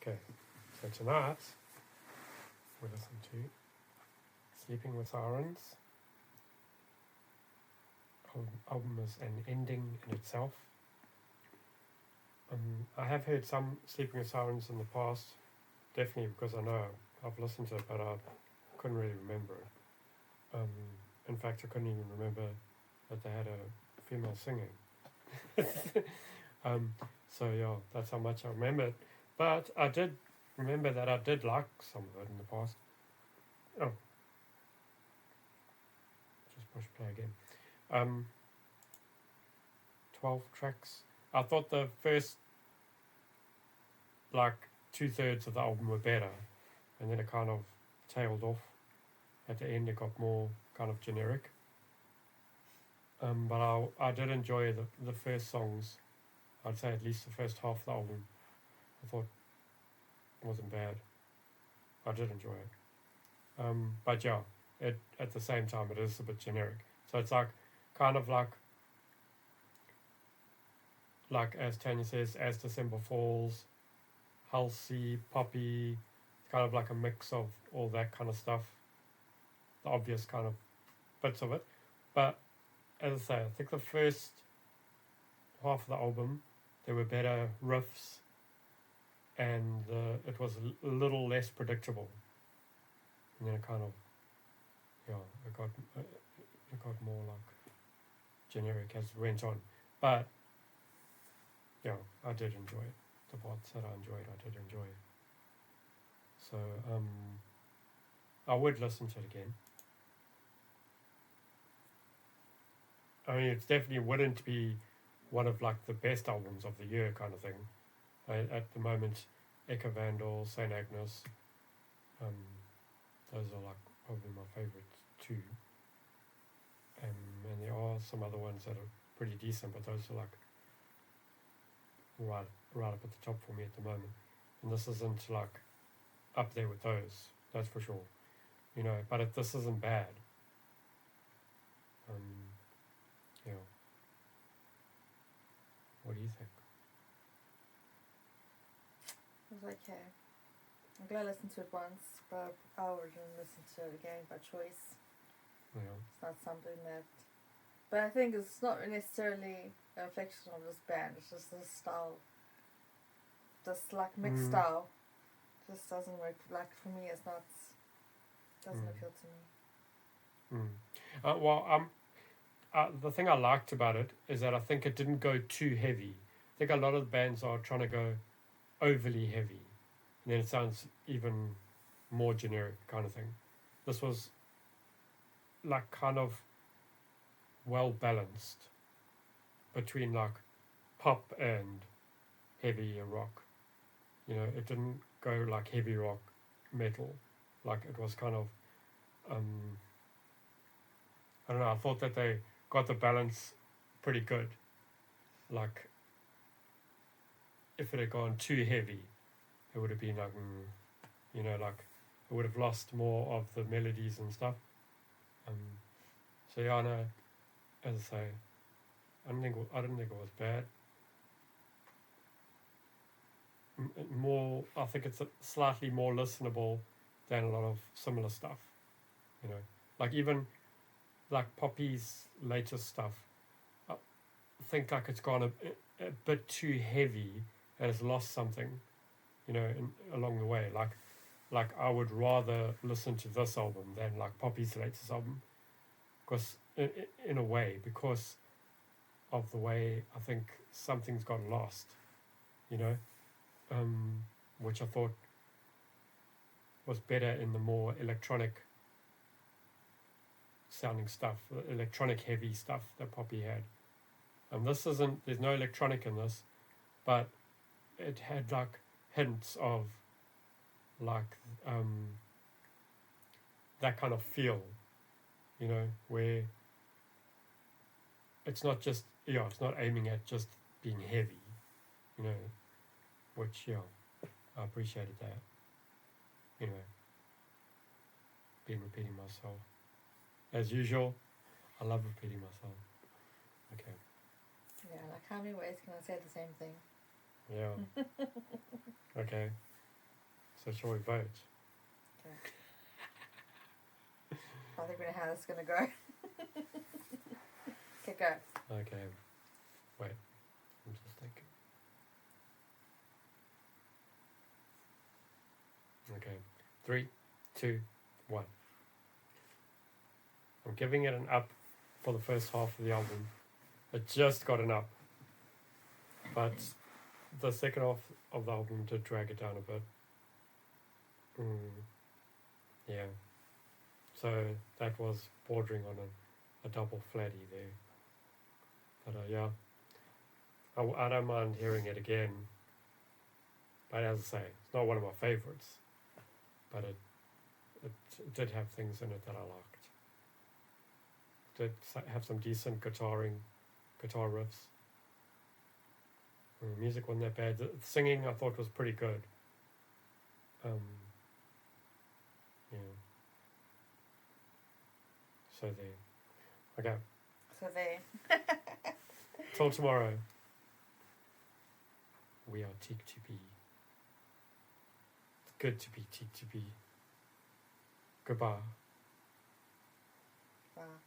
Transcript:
Okay, so tonight we listen to Sleeping with Sirens. Album is an ending in itself. I have heard some Sleeping with Sirens in the past, definitely because I know I've listened to it, but I couldn't really remember it. In fact, I couldn't even remember that they had a female singing. So yeah, that's how much I remembered. But I did remember that I did like some of it in the past. Oh, just push play again. 12 tracks. I thought the first, like, 2/3 of the album were better, and then it kind of tailed off. At the end, it got more kind of generic. But I did enjoy the first songs. I'd say at least the first half of the album. I thought it wasn't bad. I did enjoy it. But yeah, at the same time, it is a bit generic. So it's like, kind of like as Tanya says, As December Falls, Halsey, Poppy, it's kind of like a mix of all that kind of stuff, the obvious kind of bits of it. But as I say, I think the first half of the album, there were better riffs, and it was a little less predictable. And then it kind of, it got more like generic as it went on. But yeah, I did enjoy it. The parts that I enjoyed, I did enjoy it. So I would listen to it again. I mean, it definitely wouldn't be one of like the best albums of the year kind of thing. At the moment, Echo Vandal, Saint Agnes, those are like probably my favourites too. And there are some other ones that are pretty decent, but those are like right up at the top for me at the moment. And this isn't like up there with those, that's for sure. But this isn't bad. What do you think? It was okay. I'm glad I listened to it once, but I wouldn't listen to it again by choice. Yeah. It's not something that... But I think it's not necessarily a reflection of this band, it's just this style. This like mixed style just doesn't work. Like for me, it's not... doesn't appeal to me. The thing I liked about it is that I think it didn't go too heavy. I think a lot of the bands are trying to go overly heavy, and then it sounds even more generic kind of thing. This was like kind of well balanced between like pop and heavy rock. It didn't go like heavy rock metal. Like it was kind of I don't know, I thought that they got the balance pretty good. Like if it had gone too heavy, it would have been like like it would have lost more of the melodies and stuff. So yeah, no, as I say, I didn't think it was bad. I think it's slightly more listenable than a lot of similar stuff. Like even like Poppy's latest stuff, I think like it's gone a bit too heavy and it's lost something, along the way. Like I would rather listen to this album than like Poppy's latest album, because in a way, because of the way I think something's got lost, which I thought was better in the more electronic sounding stuff, electronic heavy stuff that Poppy had. There's no electronic in this, but it had like hints of like that kind of feel, where it's not just, it's not aiming at just being heavy, which, I appreciated that. Anyway, been repeating myself. As usual, I love repeating myself. Okay. Yeah, like how many ways can I say the same thing? Yeah. Okay. So shall we vote? Okay. I think we know how this is going to go. Okay, go. Okay. Wait. I'm just thinking. Okay. 3, 2, 1. I'm giving it an up for the first half of the album. It just got an up. But the second half of the album did drag it down a bit. Yeah. So that was bordering on a double flatty there. But yeah. I don't mind hearing it again. But as I say, it's not one of my favourites. But it did have things in it that I liked. Did have some decent guitar riffs. Music wasn't that bad. The singing I thought was pretty good. Yeah. So there. Okay. So there. Till tomorrow. We are Teak to be. It's good to be Teak to be. Goodbye. Bye.